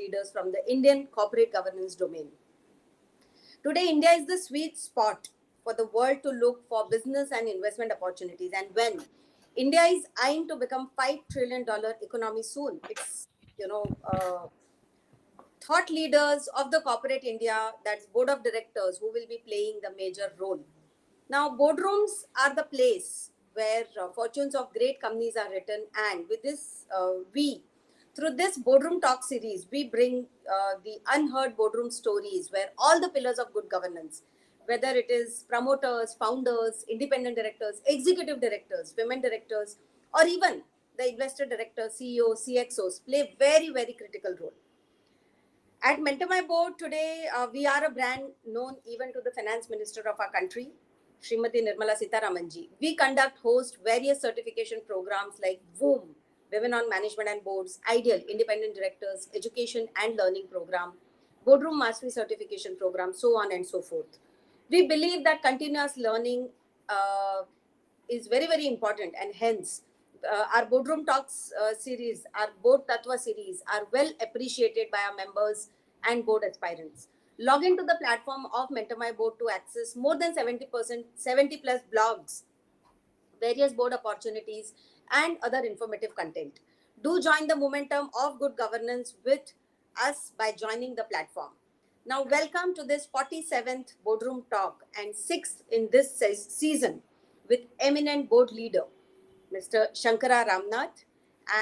leaders from the Indian corporate governance domain. Today, India is the sweet spot for the world to look for business and investment opportunities. And when India is eyeing to become $5 trillion economy soon, it's, thought leaders of the corporate India, that's board of directors, who will be playing the major role. Now, boardrooms are the place where fortunes of great companies are written, and with this, through this boardroom talk series, we bring the unheard boardroom stories where all the pillars of good governance, whether it is promoters, founders, independent directors, executive directors, women directors, or even the investor directors, CEOs, CXOs, play very, very critical role. At Mentor My Board today, we are a brand known even to the finance minister of our country, Srimati Nirmala Sitharamanji. We host various certification programs like WOOM, Women on Management and Boards, Ideal, Independent Directors, Education and Learning Program, Boardroom Mastery Certification Program, so on and so forth. We believe that continuous learning is very, very important, and hence our Boardroom Talks series, our Board Tattva series are well appreciated by our members and board aspirants. Log into the platform of Mentor My Board to access more than 70 plus blogs, various board opportunities, and other informative content. Do join the momentum of good governance with us by joining the platform. Now, welcome to this 47th Boardroom Talk and 6th in this season with eminent board leader, Mr. Sankara Ramnath,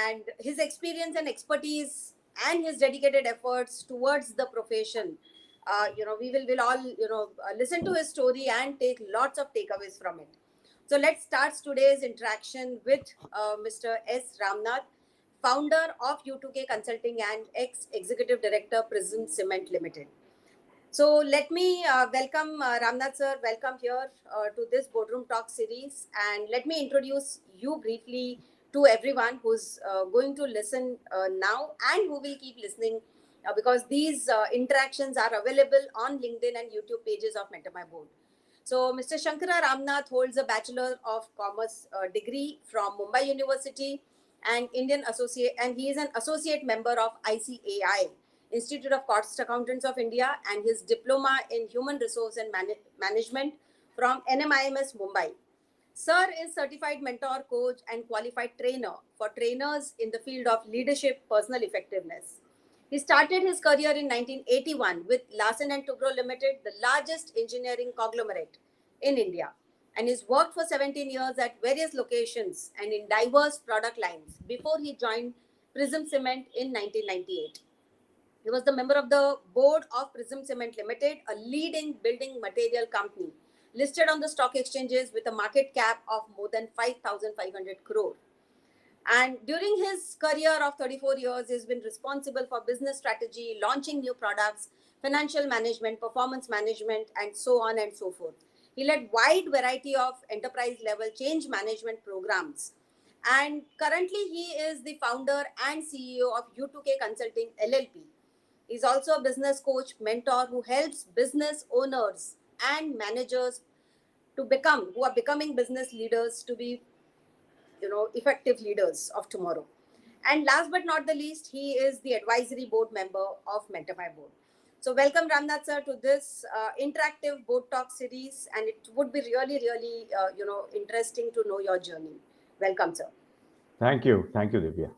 and his experience and expertise and his dedicated efforts towards the profession. We will all, listen to his story and take lots of takeaways from it. So let's start today's interaction with Mr. S. Ramnath, founder of U2K Consulting and ex-executive director, Prism Cement Limited. So let me welcome Ramnath sir, welcome here to this Boardroom Talk series, and let me introduce you briefly to everyone who's going to listen now and who will keep listening because these interactions are available on LinkedIn and YouTube pages of Mentor My Board. So Mr. Sankara Ramnath holds a Bachelor of Commerce degree from Mumbai University and he is an associate member of ICAI, Institute of Cost Accountants of India, and his diploma in Human Resource and Management from NMIMS Mumbai. Sir is certified mentor, coach, and qualified trainer for trainers in the field of leadership, personal effectiveness. He started his career in 1981 with Larsen & Toubro Limited, the largest engineering conglomerate in India, and he's worked for 17 years at various locations and in diverse product lines before he joined Prism Cement in 1998. He was the member of the board of Prism Cement Limited, a leading building material company listed on the stock exchanges with a market cap of more than 5,500 crore. And during his career of 34 years, he's been responsible for business strategy, launching new products, financial management, performance management, and so on and so forth. He led wide variety of enterprise level change management programs. And currently he is the founder and CEO of U2K Consulting LLP. He's also a business coach, mentor who helps business owners and managers who are becoming business leaders to be, effective leaders of tomorrow. And last but not the least, he is the advisory board member of Mentor My Board. So welcome Ramnath sir to this interactive board talk series, and it would be really, really, interesting to know your journey. Welcome, sir. Thank you, Divya.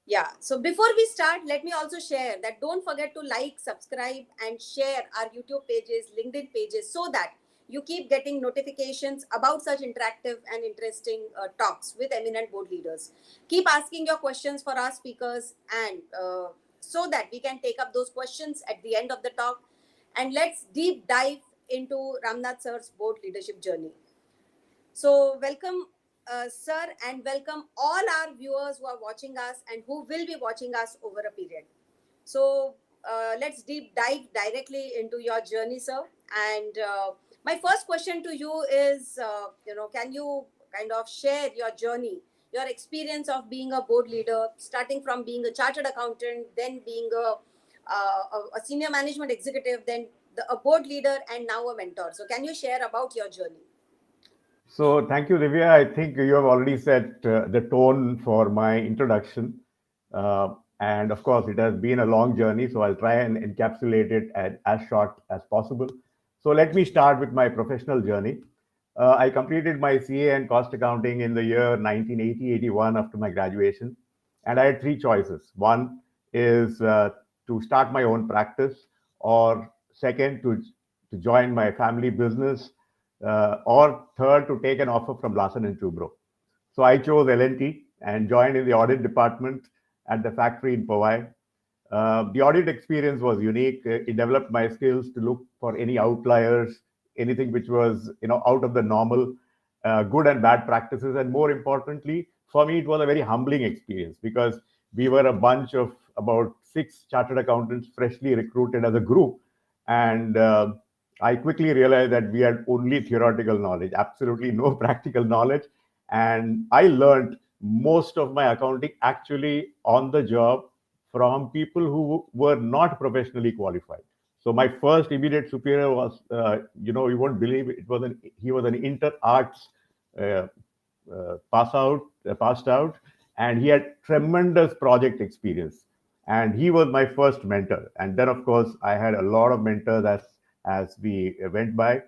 Yeah, so before we start, let me also share that don't forget to like, subscribe, and share our YouTube pages, LinkedIn pages, so that you keep getting notifications about such interactive and interesting talks with eminent board leaders. Keep asking your questions for our speakers, and so that we can take up those questions at the end of the talk. And let's deep dive into Ramnath sir's board leadership journey. So welcome, sir, and welcome all our viewers who are watching us and who will be watching us over a period. So let's deep dive directly into your journey, sir. And my first question to you is, can you kind of share your journey, your experience of being a board leader, starting from being a chartered accountant, then being a senior management executive, then a board leader, and now a mentor. So can you share about your journey? So thank you, Divya. I think you have already set the tone for my introduction. And of course, it has been a long journey, so I'll try and encapsulate it as short as possible. So let me start with my professional journey. I completed my CA and cost accounting in the year 1980-81 after my graduation. And I had three choices. One is to start my own practice, or second, to join my family business, or third, to take an offer from Larsen and Toubro. So I chose L&T and joined in the audit department at the factory in Powai. The audit experience was unique. It developed my skills to look for any outliers, anything which was out of the normal, good and bad practices, and more importantly, for me, it was a very humbling experience because we were a bunch of about 6 chartered accountants freshly recruited as a group, and I quickly realized that we had only theoretical knowledge, absolutely no practical knowledge, and I learned most of my accounting actually on the job from people who were not professionally qualified. So my first immediate superior was, you won't believe it, he was an inter arts uh, passed out, and he had tremendous project experience. And he was my first mentor. And then, of course, I had a lot of mentors as we went by.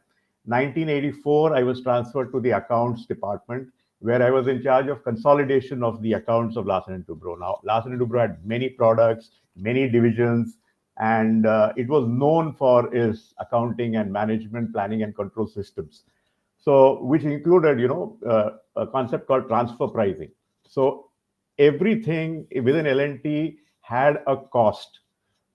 1984, I was transferred to the accounts department, where I was in charge of consolidation of the accounts of Larsen and Toubro. Now, Larsen and Toubro had many products, many divisions, and it was known for its accounting and management planning and control systems. So, which included, a concept called transfer pricing. So, everything within L&T had a cost.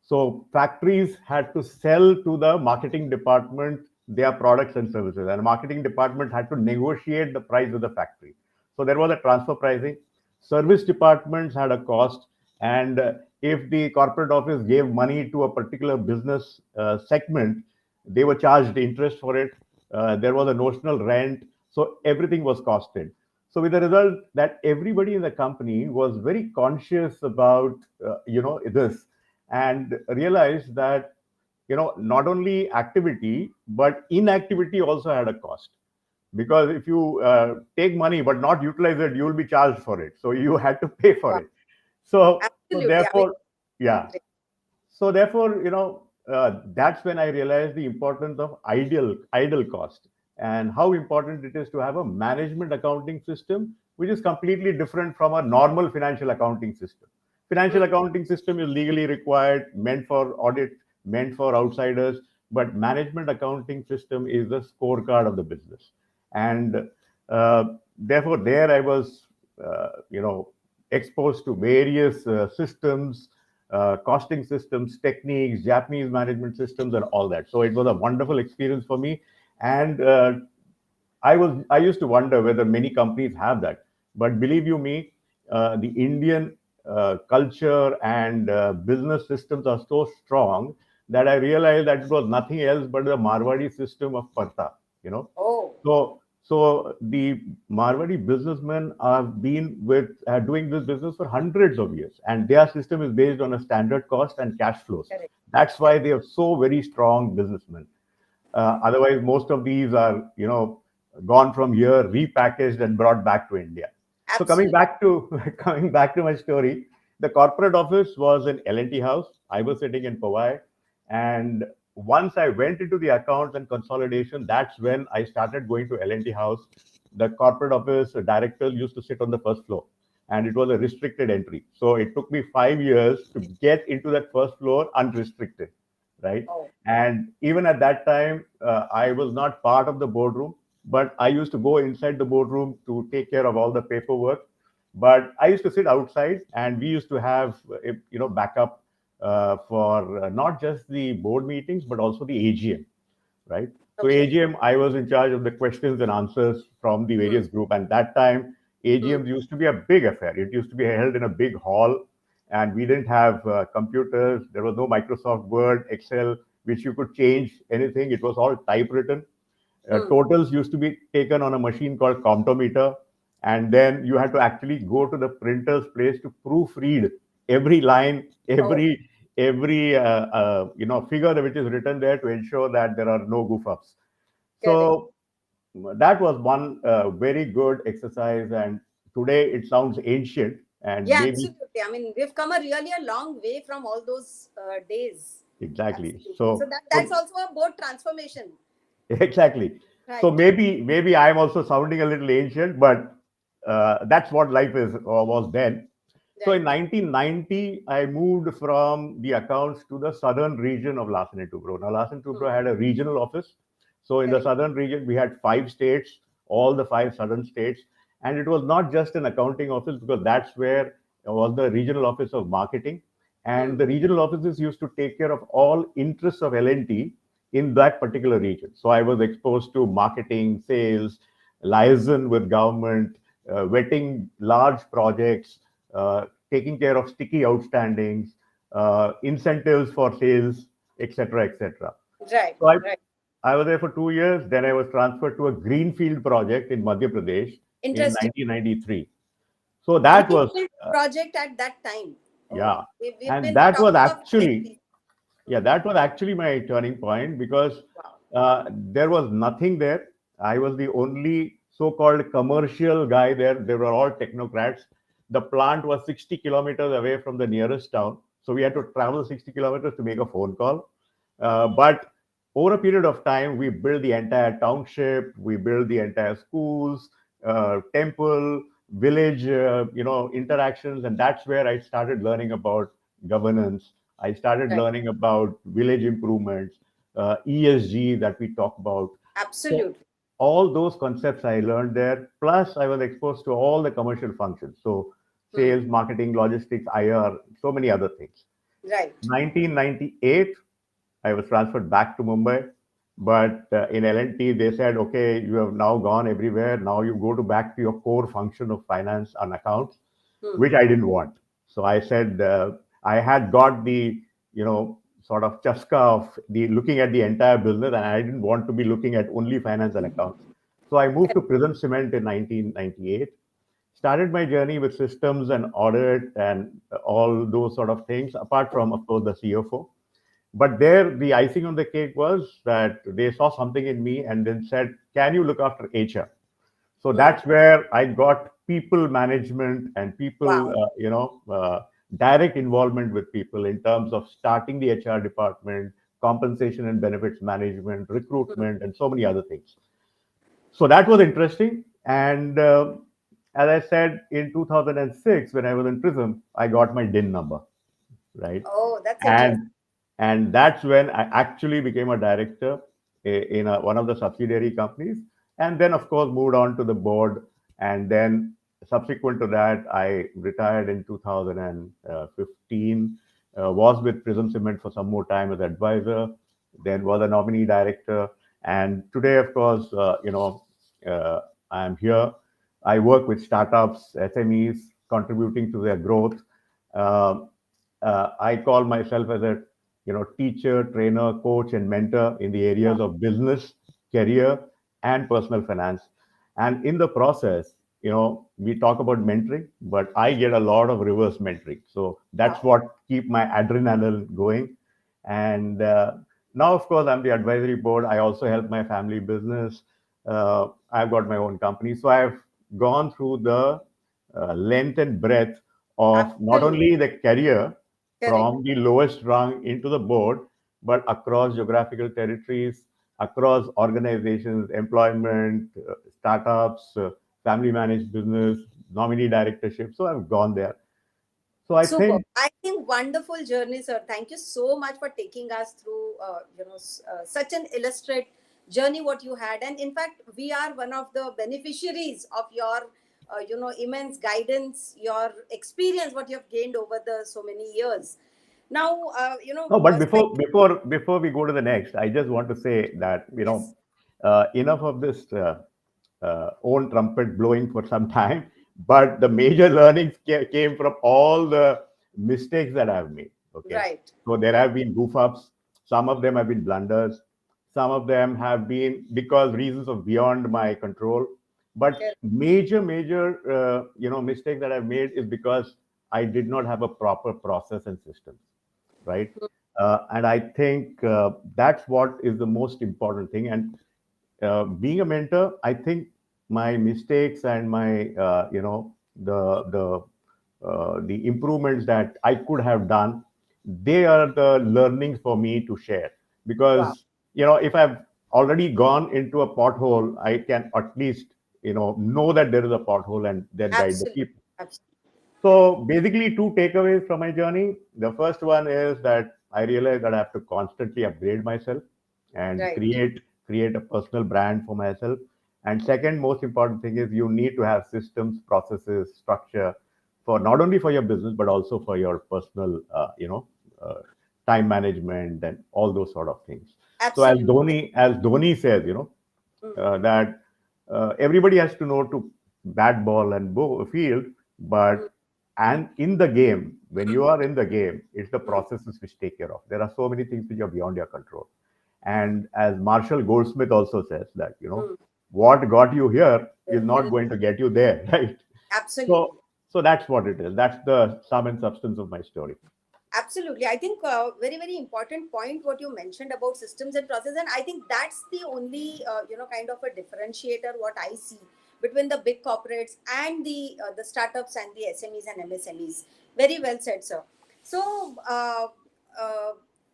So factories had to sell to the marketing department their products and services, and the marketing department had to negotiate the price with the factory. So there was a transfer pricing. Service departments had a cost, and if the corporate office gave money to a particular business segment, they were charged interest for it. There was a notional rent, so everything was costed. So with the result that everybody in the company was very conscious about this, and realized that not only activity but inactivity also had a cost, because if you take money but not utilize it, you will be charged for it, so you had to pay for Wow. it. So Absolutely. I mean, therefore, yeah, great. so therefore, that's when I realized the importance of idle cost, and how important it is to have a management accounting system which is completely different from a normal financial accounting system. Financial Mm, accounting system is legally required, meant for audit, meant for outsiders, but management accounting system is the scorecard of the business. And therefore, there I was, exposed to various systems, costing systems, techniques, Japanese management systems, and all that. So it was a wonderful experience for me. And I used to wonder whether many companies have that. But believe you me, the Indian culture and business systems are so strong that I realized that it was nothing else but the Marwadi system of Parta. You know, oh, so the Marwadi businessmen have been doing this business for hundreds of years, and their system is based on a standard cost and cash flows. correct. That's why Correct. they are so very strong businessmen. Otherwise, most of these are, gone from here, repackaged and brought back to India. So coming Absolutely. back to coming back to my story, the corporate office was in L&T House. I was sitting in Powai, and once I went into the accounts and consolidation, that's when I started going to L&T House. The corporate office directors used to sit on the first floor, and it was a restricted entry. So it took me 5 years to get into that first floor unrestricted, right? Oh, And even at that time, I was not part of the boardroom, but I used to go inside the boardroom to take care of all the paperwork. But I used to sit outside, and we used to have, backup for not just the board meetings, but also the AGM, right? So okay. AGM, I was in charge of the questions and answers from the Mm, various group. And that time, mm, AGMs used to be a big affair. It used to be held in a big hall, and we didn't have computers. There was no Microsoft Word, Excel, which you could change anything. It was all typewritten. mm. Totals used to be taken on a machine called Comptometer, and then you had to actually go to the printer's place to proofread every line, Oh, every figure which is written there, to ensure that there are no goof ups. correct. So that was one very good exercise, and today it sounds ancient, and Yeah, maybe absolutely. I mean, we've come a really a long way from all those days. exactly. Absolutely. So So, that's also a board transformation. exactly. So Right. maybe I'm also sounding a little ancient, but that's what life is or was then. So in Right. 1990, I moved from the accounts to the southern region of Larsen and Toubro. Now, Larsen and Toubro Hmm. had a regional office. So in the Correct. southern region, we had 5 states, all the 5 southern states. And it was not just an accounting office because that's where was the regional office of marketing. And Hmm. the regional offices used to take care of all interests of L&T in that particular region. So I was exposed to marketing, sales, liaison with government, vetting large projects, taking care of sticky outstandings, incentives for sales, etc., etc. Right. So Right. I was there for 2 years. Then I was transferred to a greenfield project in Madhya Pradesh in Interesting. 1993. So that was, Greenfield project at that time. Oh, yeah. we've And been that was talking of actually, greenfield. yeah, Hmm. that was actually my turning point because Wow. there was nothing there. I was the only so-called commercial guy there. They were all technocrats. The plant was 60 kilometers away from the nearest town, so we had to travel 60 kilometers to make a phone call. But over a period of time, we built the entire township, we built the entire schools, temple, village, interactions, and that's where I started learning about governance. I started Right. learning about village improvements, ESG that we talk about. So Absolutely. all those concepts I learned there. Plus, I was exposed to all the commercial functions. So Hmm. sales, marketing, logistics, IR, so many other things. Right. 1998, I was transferred back to Mumbai. But in L&T, they said, okay, you have now gone everywhere. Now you go to back to your core function of finance and accounts, Hmm. which I didn't want. So I said, I had got the, sort of chaska of the looking at the entire business, and I didn't want to be looking at only finance and accounts. So I moved to Prism Cement in 1998, started my journey with systems and audit and all those sort of things, apart from, of course, the CFO. But there, the icing on the cake was that they saw something in me and then said, can you look after HR? So Hmm. that's where I got people management and people, Wow. direct involvement with people in terms of starting the HR department, compensation and benefits management, Hmm. recruitment, and so many other things. So that was interesting. And as I said, in 2006, when I was in prison, I got my DIN number, right? Oh, that's interesting. And that's when I actually became a director in one of the subsidiary companies, and then of course moved on to the board, and then subsequent to that I retired in 2015. Was with Prism Cement for some more time as advisor, then was a nominee director, and today of course uh, I'm here. I work with startups, SMEs, contributing to their growth. Um I call myself as a teacher, trainer, coach, and mentor in the Wow. areas of business, career, and personal finance. And in the process, we talk about mentoring, but I get a lot of reverse mentoring. So that's Wow. what keep my adrenaline going. And now, of course, I'm the advisory board. I also help my family business. I've got my own company, so I've gone through the length and breadth of not Absolutely. only the career Correct. from the lowest rung into the board, but across geographical territories, across organizations, employment, startups, family managed business, nominee directorship. So I've gone there. So I Super. think, I think wonderful journey, sir. Thank you so much for taking us through, such an illustrate journey what you had. And in fact, we are one of the beneficiaries of your, immense guidance, your experience, what you have gained over the so many years. Now, no, but before especially, before before we go to the next, I just want to say that yes, enough of this own trumpet blowing for some time, but the major learnings came from all the mistakes that I've made. Okay, right, so there right, have been goof ups. Some of them have been blunders. Some of them have been because reasons of beyond my control. But correct. major mistake that I've made is because I did not have a proper process and system, right? And I think that's what is the most important thing. And being a mentor, I think my mistakes and my, the the improvements that I could have done, they are the learnings for me to share. Wow. Because, if I've already gone into a pothole, I can at least, know that there is a pothole and then guide the Absolutely. people. Absolutely. Yeah. So basically, two takeaways from my journey. The first one is that I realized that I have to constantly upgrade myself and Right. create a personal brand for myself. And second, most important thing is you need to have systems, processes, structure for not only for your business but also for your personal, uh, time management and all those sort of things. So Absolutely. As Dhoni says, Mm, that everybody has to know to bat ball and field, mm, but and in the game, when you are in the game, it's the mm, processes which take care of. There are so many things which are beyond your control. And as Marshall Goldsmith also says that, mm. what got you here is Yeah. not going to get you there, right? So Absolutely. so that's what it is. That's the sum and substance of my story. Absolutely. I think very, very important point what you mentioned about systems and process. And I think that's the only, kind of a differentiator what I see between the big corporates and the startups and the SMEs and MSMEs. Very well said, sir. So, uh,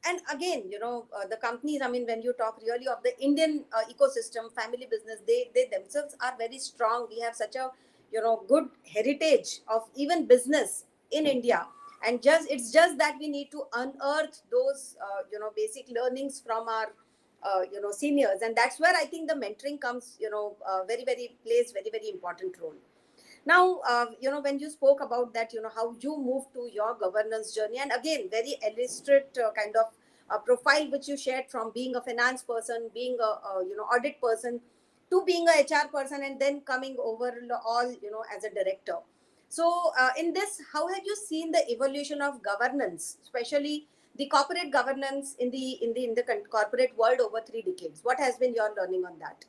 and again, the companies, I mean, when you talk really of the Indian ecosystem, family business, they themselves are very strong. We have such a, good heritage of even business in India, and just it's just that we need to unearth those basic learnings from our seniors, and that's where I think the mentoring comes, very, very plays very, very important role. Now, when you spoke about that, how you moved to your governance journey, and again, very illustrate kind of profile which you shared from being a finance person, being a audit person, to being a HR person, and then coming over all, as a director. So, in this, how have you seen the evolution of governance, especially the corporate governance in the corporate world over 3 decades? What has been your learning on that?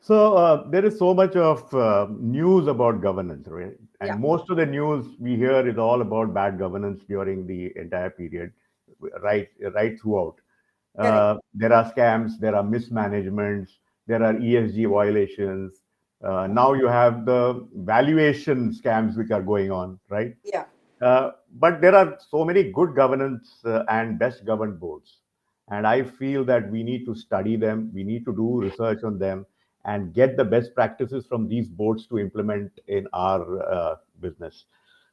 So there is so much of news about governance, right? Yeah, And most of the news we hear is all about bad governance during the entire period, right, right throughout. correct. There are scams, there are mismanagements, there are ESG violations. Now you have the valuation scams which are going on, right? Yeah. But there are so many good governance and best governed boards. And I feel that we need to study them, we need to do research on them, and get the best practices from these boards to implement in our business.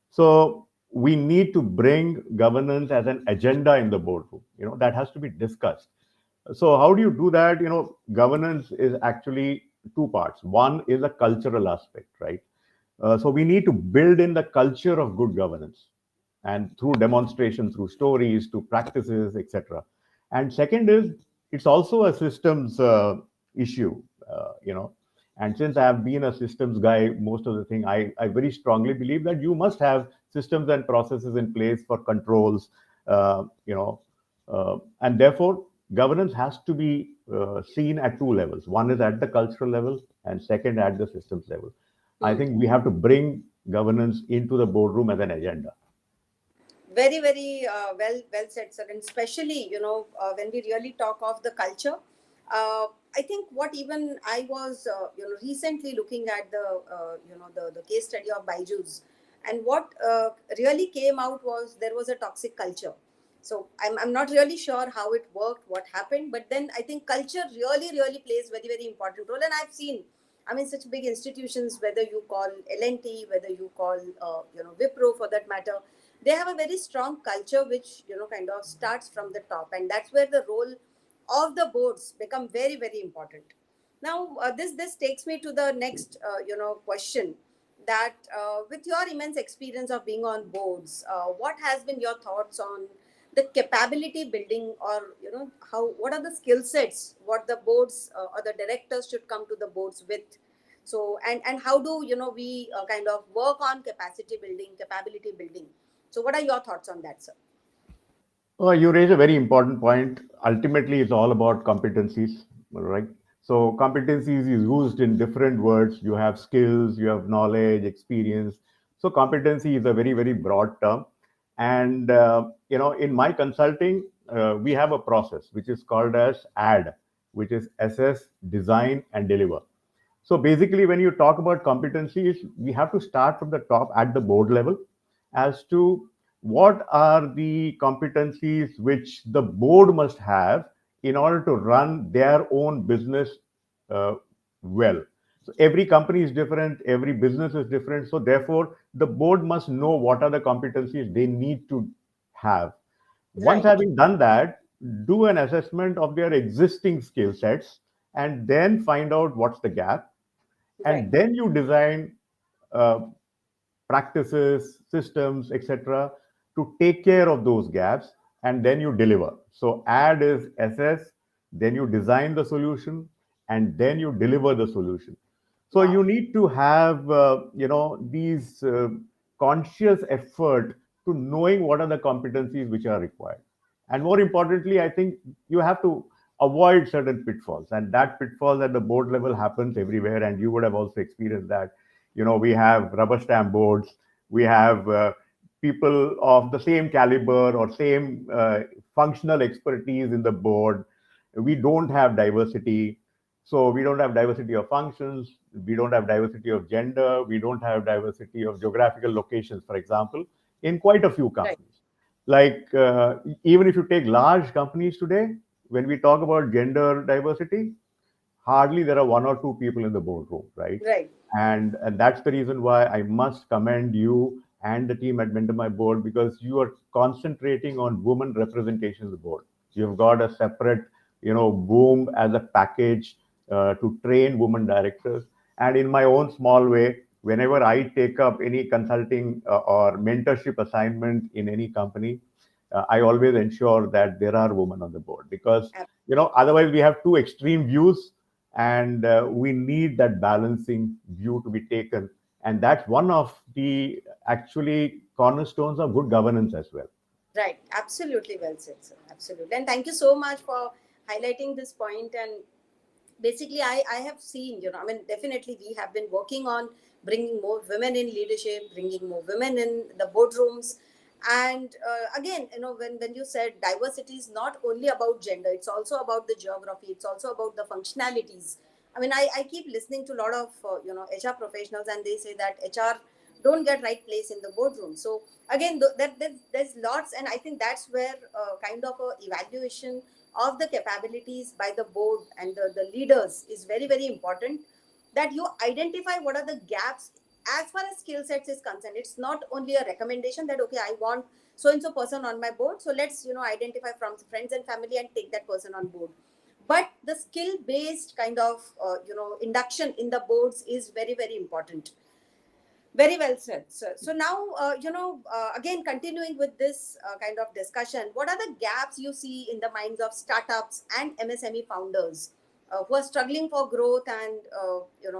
So we need to bring governance as an agenda in the boardroom. That has to be discussed. So how do you do that? Governance is actually two parts. One is a cultural aspect, right? So we need to build in the culture of good governance, and through demonstration, through stories, to practices, etc. And second is it's also a systems issue, you know. And since I have been a systems guy, most of the thing I very strongly believe that you must have systems and processes in place for controls, uh, you know, and therefore governance has to be seen at two levels. One is at the cultural level, and second at the systems level. I Hmm. think we have to bring governance into the boardroom as an agenda. Very, very well said, sir. And especially, when we really talk of the culture, I think what even I was, recently looking at the case study of Byju's, and what really came out was there was a toxic culture. So I'm not really sure how it worked, what happened, but then I think culture really, really plays very, very important role. And I've seen, I mean, such big institutions, whether you call L&T, whether you call, Wipro for that matter, they have a very strong culture which kind of starts from the top, and that's where the role of the boards become very, very important. Now, this takes me to the next question, that with your immense experience of being on boards, what has been your thoughts on the capability building, or how, what are the skill sets what the boards or the directors should come to the boards with? So, and how do we kind of work on capacity building, capability building? So, what are your thoughts on that, sir? Well, you raise a very important point. Ultimately, it's all about competencies, right? So, competencies is used in different words. You have skills, you have knowledge, experience. So, competency is a very, very broad term. And, in my consulting, we have a process which is called as ADD, which is assess, design, and deliver. So basically, when you talk about competencies, we have to start from the top at the board level as to what are the competencies which the board must have in order to run their own business uh, well. So every company is different, every business is different. So therefore, the board must know what are the competencies they need to have. Once Right. having done that, do an assessment of their existing skill sets and then find out what's the gap, Right. and then you design uh, practices, systems, etc., to take care of those gaps, and then you deliver. So, add is assess, then you design the solution, and then you deliver the solution. So, Wow. you need to have these conscious effort to knowing what are the competencies which are required, and more importantly, I think you have to avoid certain pitfalls, and that pitfalls at the board level happens everywhere, and you would have also experienced that. We have rubber stamp boards, we have people of the same caliber or same functional expertise in the board. We don't have diversity. So we don't have diversity of functions, we don't have diversity of gender, we don't have diversity of geographical locations, for example, in quite a few Right. companies. Like even if you take large companies today, when we talk about gender diversity, hardly there are one or two people in the boardroom, right? Right. And that's the reason why I must commend you and the team at Mentor My Board, because you are concentrating on women representation of the board. You've got a separate, boom as a package to train women directors. And in my own small way, whenever I take up any consulting or mentorship assignment in any company, I always ensure that there are women on the board, because Ab- otherwise we have two extreme views, and we need that balancing view to be taken, and that's one of the actually cornerstones of good governance as well. Right. Absolutely well said, sir. Absolutely. And thank you so much for highlighting this point. And basically, I have seen, I mean, definitely we have been working on bringing more women in leadership, bringing more women in the boardrooms. And again, when you said diversity is not only about gender, it's also about the geography, it's also about the functionalities. I mean, I keep listening to a lot of HR professionals, and they say that HR don't get right place in the boardroom. So again, there's lots, and I think that's where kind of a evaluation of the capabilities by the board and the leaders is very, very important, that you identify what are the gaps as far as skill sets is concerned. It's not only a recommendation that, okay, I want so and so person on my board, so let's identify from friends and family and take that person on board. But the skill based kind of induction in the boards is very, very important. Very well said, sir. So now, again, continuing with this kind of discussion, what are the gaps you see in the minds of startups and MSME founders who are struggling for growth, and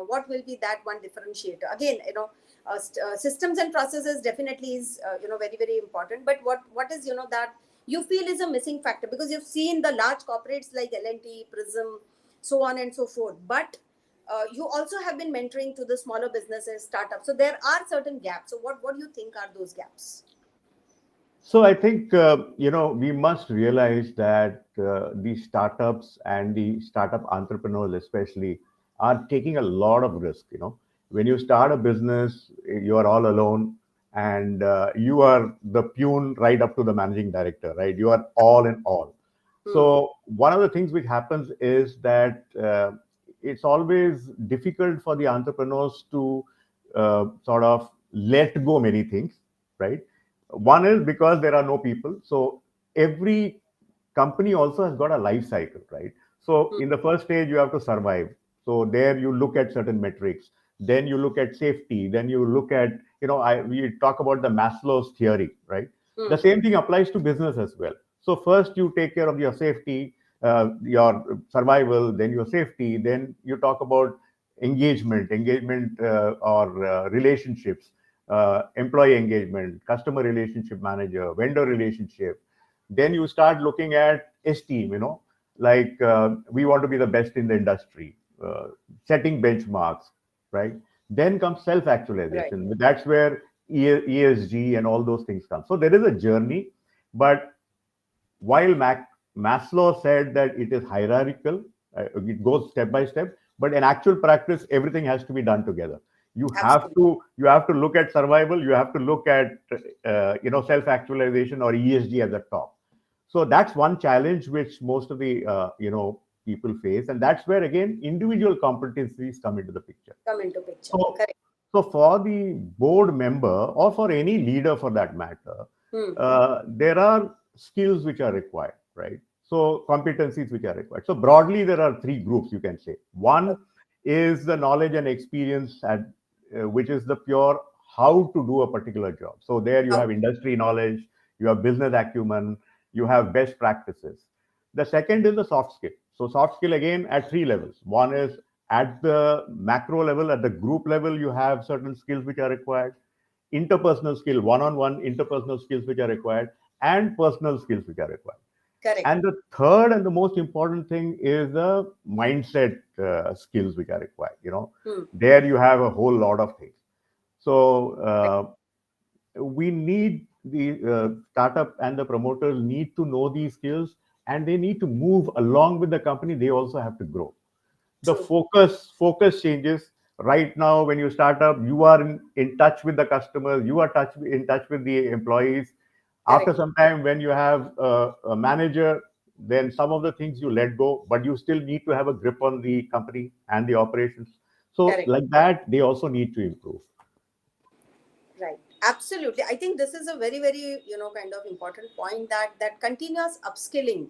what will be that one differentiator? Again, systems and processes definitely is very, very important. But what is that you feel is a missing factor, because you've seen the large corporates like L&T, Prism, so on and so forth, but you also have been mentoring to the smaller businesses, startups. So there are certain gaps. So what do you think are those gaps? So I think we must realize that the startups and the startup entrepreneurs, especially, are taking a lot of risk. When you start a business, you are all alone, and you are the peon right up to the managing director, right? You are all in all. Hmm. So one of the things which happens is that it's always difficult for the entrepreneurs to sort of let go many things, right? One is because there are no people. So every company also has got a life cycle, right? So Hmm. in the first stage, you have to survive. So there you look at certain metrics. Then you look at safety. Then you look at, we talk about the Maslow's theory, right? The Hmm. same thing applies to business as well. So first you take care of your safety, your survival, then your safety. Then you talk about engagement or relationships, employee engagement, customer relationship manager, vendor relationship. Then you start looking at esteem, like we want to be the best in the industry, setting benchmarks, right? Then comes self Right. actualization. That's where ESG and all those things come. So there is a journey, but while Maslow said that it is hierarchical, it goes step by step, but in actual practice, everything has to be done together. Absolutely. You have to look at survival. You have to look at self actualization or ESG at the top. So that's one challenge which most of the people face, and that's where again individual competencies come into the picture. Come into picture. So, Correct. so for the board member or for any leader for that matter, Hmm. there are skills which are required, right? So competencies which are required. So broadly, there are three groups you can say. One is the knowledge and experience, which is the pure how to do a particular job. So there you How? have industry knowledge, you have business acumen, you have best practices. The second is the soft skill. So soft skill again at three levels. One is at the macro level, at the group level, you have certain skills which are required, interpersonal skill, one-on-one interpersonal skills which are required, and personal skills which are required. Correct. And the third and the most important thing is the mindset skills which are required. Hmm. There you have a whole lot of things. So we need the startup and the promoters need to know these skills, and they need to move along with the company. They also have to grow. The True. focus changes. Right now when you start up, you are in touch with the customers, you are in touch with the employees. After Correct. some time, when you have a manager, then some of the things you let go, but you still need to have a grip on the company and the operations. So Correct. like that, they also need to improve. Right. Absolutely. I think this is a very, very, kind of important point, that continuous upskilling,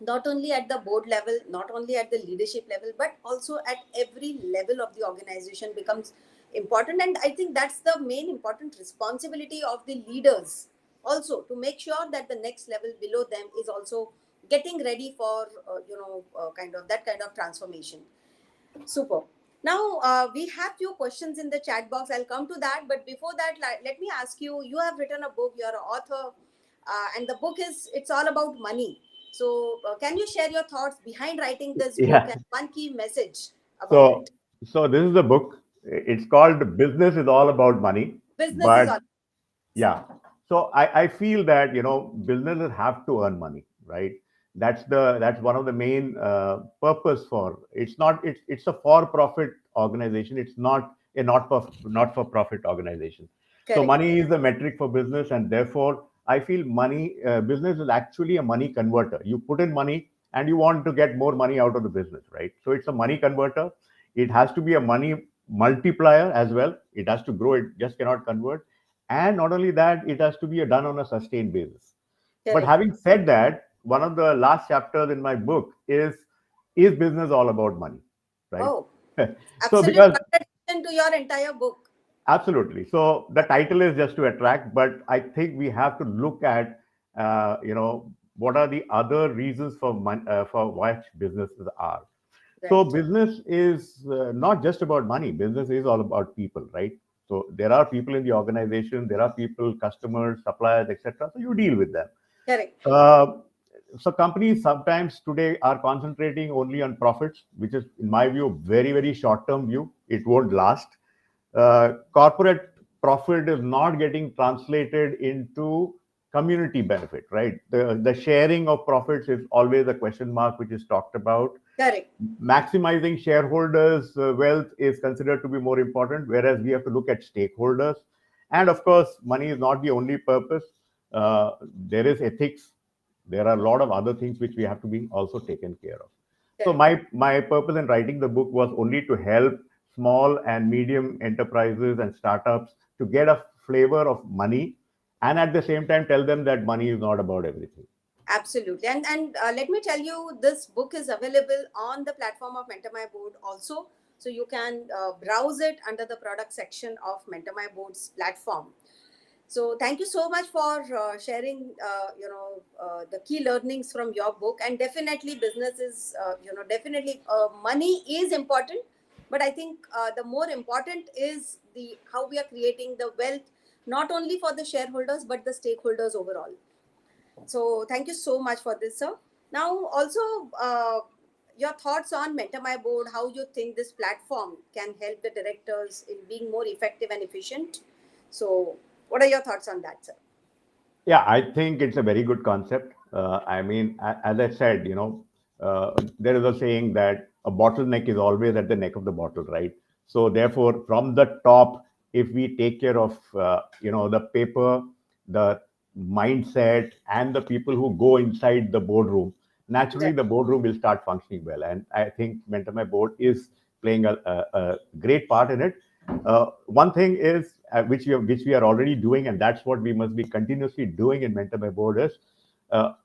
not only at the board level, not only at the leadership level, but also at every level of the organization becomes important. And I think that's the main important responsibility of the leaders also, to make sure that the next level below them is also getting ready for, that kind of transformation. Super. Now, we have few questions in the chat box. I'll come to that. But before that, let me ask you, you have written a book, you're an author, and the book it's all about money. So, can you share your thoughts behind writing this book Yeah. and one key message about So it? so this is the book. It's called Business is All About Money. Business is But all. yeah. So I feel that businesses have to earn money, right? That's one of the main purpose for it's a for profit organization. It's not a not for profit organization. So Correct. money is the metric for business, and therefore I feel money business is actually a money converter. You put in money and you want to get more money out of the business, right? So it's a money converter. It has to be a money multiplier as well. It has to grow. It just cannot convert, and not only that, it has to be done on a sustained basis. But Correct. having said that, one of the last chapters in my book is business all about money, right? Oh, So absolute because contradiction to your entire book. absolutely. So the title is just to attract, but I think we have to look at what are the other reasons for what businesses are. So Right. business is not just about money. Business is all about people, right? So there are people in the organization, there are people, customers, suppliers, etc. So you deal with them. Correct. Uh, so companies sometimes today are concentrating only on profits, which is, in my view, very very short term view. It won't last. Corporate profit is not getting translated into community benefit, right? The sharing of profits is always a question mark, which is talked about. Correct. Maximizing shareholders' wealth is considered to be more important, whereas we have to look at stakeholders. And of course, money is not the only purpose. There is ethics. There are a lot of other things which we have to be also taken care of. So Correct. my purpose in writing the book was only to help small and medium enterprises and startups to get a flavor of money, and at the same time tell them that money is not about everything. Absolutely. And let me tell you, this book is available on the platform of Mentor My Board also. So you can browse it under the product section of Mentor My Board's platform. So thank you so much for sharing, the key learnings from your book. And definitely, business is, definitely money is important, but I think the more important is the how we are creating the wealth, not only for the shareholders but the stakeholders overall. So thank you so much for this, sir. Now, also, your thoughts on Mentor My Board, how you think this platform can help the directors in being more effective and efficient. So, what are your thoughts on that, sir? Yeah, I think it's a very good concept. I mean, as I said, there is a saying that a bottleneck is always at the neck of the bottle, right? So therefore, from the top, if we take care of the paper, the mindset, and the people who go inside the boardroom, naturally Right. the boardroom will start functioning well. And I think Mentor My Board is playing a great part in it. One thing is which we are already doing, and that's what we must be continuously doing in Mentor My Board is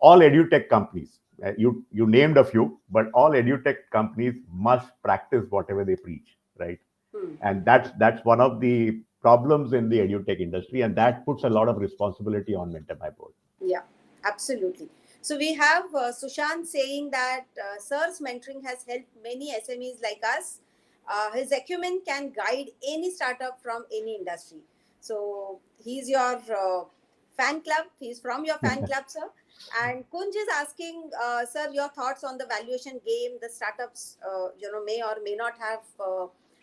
all edutech companies. You named a few, but all edutech companies must practice whatever they preach, right? Hmm. And that's one of the problems in the edutech industry, and that puts a lot of responsibility on Mentor My Board. Yeah, absolutely. So we have Sushant saying that Sir's mentoring has helped many SMEs like us. His acumen can guide any startup from any industry. So he's your fan club. He's from your fan club, sir. And Kunj is asking, sir, your thoughts on the valuation game. The startups, may or may not have,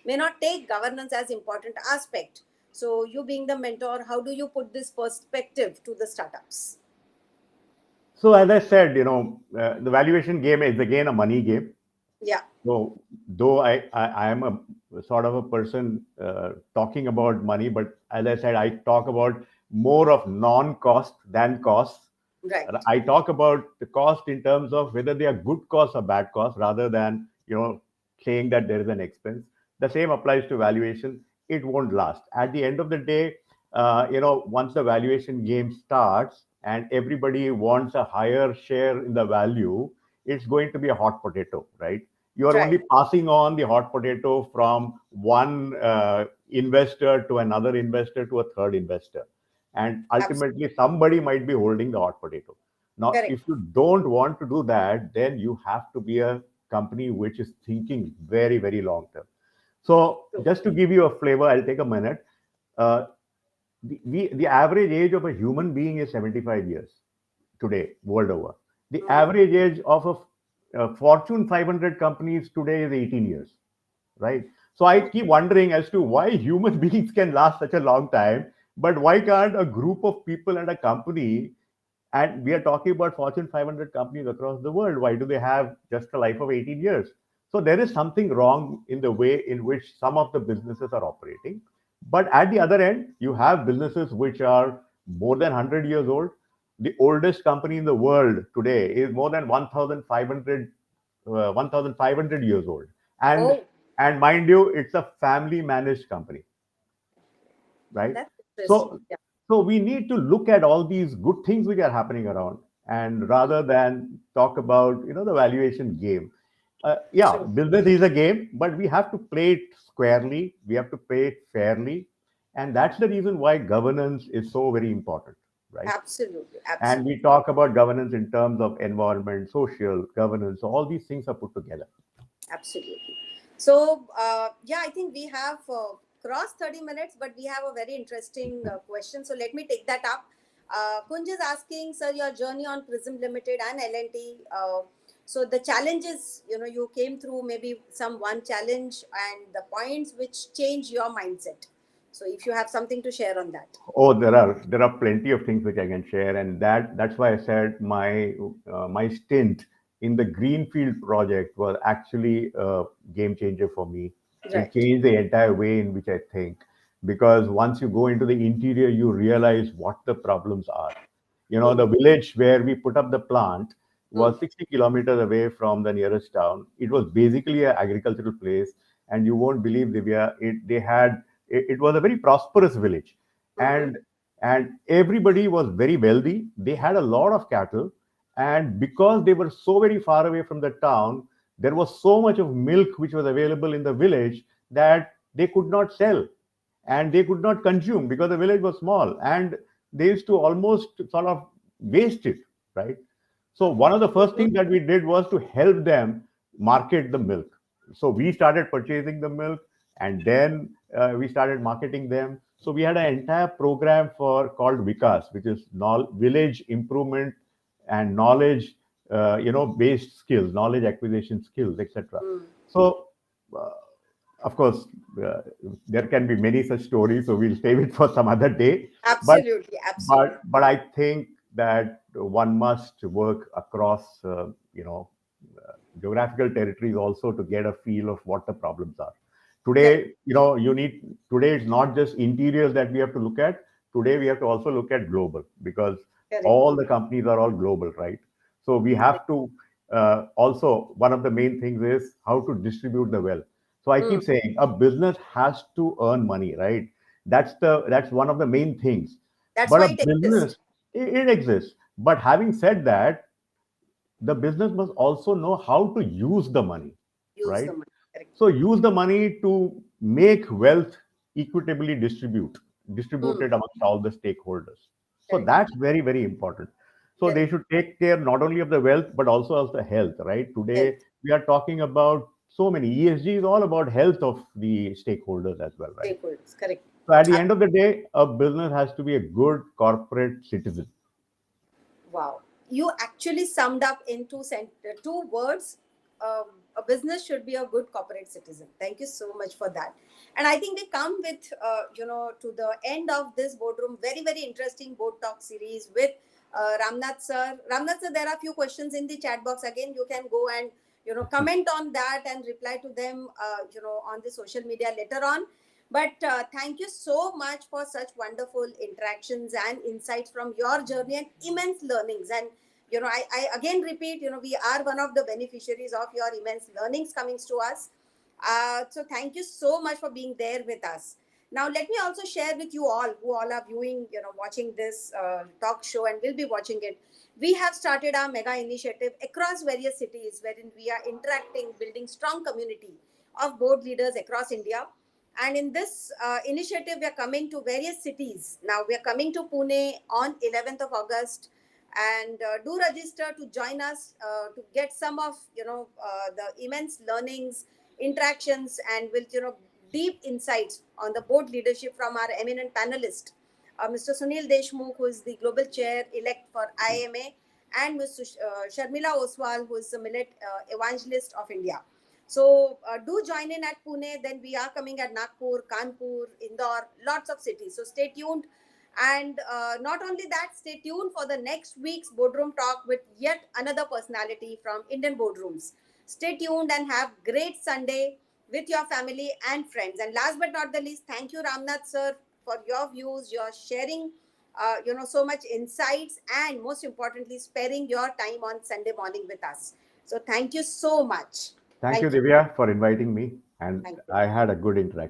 may not take governance as important aspect. So you being the mentor, how do you put this perspective to the startups? So as I said, the valuation game is again a money game. Yeah, So though I am a sort of a person talking about money, but as I said, I talk about more of non-cost than costs. right, I talk about the cost in terms of whether they are good costs or bad costs, rather than saying that there is an expense. The same applies to valuation. It won't last. At the end of the day, once the valuation game starts and everybody wants a higher share in the value, it's going to be a hot potato, right? You are only right. passing on the hot potato from one investor to another investor to a third investor, and Absolutely. ultimately somebody might be holding the hot potato. Now Correct. if you don't want to do that, then you have to be a company which is thinking very, very long term. So True. just to give you a flavor, I'll take a minute. uh, the average age of a human being is 75 years today world over. The Mm-hmm. average age of a Fortune 500 companies today is 18 years, right? So I True. keep wondering as to why human beings can last such a long time, but why can't a group of people and a company, and we are talking about Fortune 500 companies across the world, why do they have just a life of 18 years? So there is something wrong in the way in which some of the businesses are operating. But at the other end, you have businesses which are more than 100 years old. The oldest company in the world today is more than 1,500 years old. And Oh, and mind you, it's a family managed company, right? that's interesting. So Yeah. so we need to look at all these good things which are happening around, and rather than talk about the valuation game. Yeah, True. business is a game, but we have to play it squarely. We have to play it fairly, and that's the reason why governance is so very important, right? Absolutely. And we Absolutely. talk about governance in terms of environment, social governance. So all these things are put together. Absolutely. So, yeah, I think we have crossed 30 minutes, but we have a very interesting question. So, let me take that up. Kunj is asking, sir, your journey on Prism Limited and L&T. So, the challenges, you came through maybe some one challenge and the points which change your mindset. So, if you have something to share on that. Oh, there are plenty of things which I can share, and that's why I said my stint in the Greenfield project was actually a game changer for me. It Right. changed the entire way in which I think, because once you go into the interior, you realize what the problems are. Hmm. The village where we put up the plant Hmm. was 60 kilometers away from the nearest town. It was basically an agricultural place, and you won't believe, Divya, it was a very prosperous village, Mm-hmm. and everybody was very wealthy. They had a lot of cattle, and because they were so very far away from the town, there was so much of milk which was available in the village that they could not sell and they could not consume because the village was small, and they used to almost sort of waste it, right? So one of the first Mm-hmm. things that we did was to help them market the milk. So we started purchasing the milk, and then we started marketing them. So we had an entire program for called Vikas, which is village improvement and knowledge, based skills, knowledge acquisition skills, etc. Mm. So, uh, of course, uh, there can be many such stories. So we'll save it for some other day. But Absolutely. but Absolutely. but I think that one must work across, geographical territories also to get a feel of what the problems are. Correct. Today, you need, today it's not just interiors that we have to look at. Today we have to also look at global, because Correct. all the companies are all global, right? So we Correct. have to, also, one of the main things is how to distribute the wealth. So I Hmm. keep saying a business has to earn money, right? That's one of the main things. That's But why a it exists. business, it exists. But having said that, the business must also know how to use the money, Use the right? money. Correct. So use the money to make wealth equitably Hmm. distributed amongst all the stakeholders. So Correct. that's very, very important. So they Correct. should take care not only of the wealth but also of the health, right? Today Health. we are talking about so many, ESG is all about health of the stakeholders as well, right? Stakeholders. Correct. So at the end of the day, a business has to be a good corporate citizen. Wow. You actually summed up in two words. A business should be a good corporate citizen. Thank you so much for that. And I think we come with, to the end of this boardroom, very, very interesting board talk series with Ramnath sir. Ramnath sir, there are a few questions in the chat box. Again, you can go and, comment on that and reply to them, on the social media later on. But thank you so much for such wonderful interactions and insights from your journey and immense learnings. And I again repeat, we are one of the beneficiaries of your immense learnings coming to us. So thank you so much for being there with us. Now let me also share with you all who all are viewing, watching this talk show and will be watching it. We have started our mega initiative across various cities, wherein we are interacting, building strong community of board leaders across India. And in this initiative, we are coming to various cities. Now we are coming to Pune on 11th of August, and do register to join us to get some of the immense learnings, interactions, and with deep insights on the board leadership from our eminent panelist, Mr. Sunil Deshmukh, who is the global chair elect for IMA, and Ms. Sharmila Oswal, who is the millet evangelist of India. So do join in at Pune. Then we are coming at Nagpur, Kanpur, Indore, lots of cities. So stay tuned. And not only that, stay tuned for the next week's boardroom talk with yet another personality from Indian boardrooms. Stay tuned and have great Sunday with your family and friends. And last but not the least, thank you, Ramnath sir, for your views, your sharing, so much insights, and most importantly, sparing your time on Sunday morning with us. So thank you so much. Thank you, Thank you. Divya, for inviting me. And Thank you. I had a good interaction.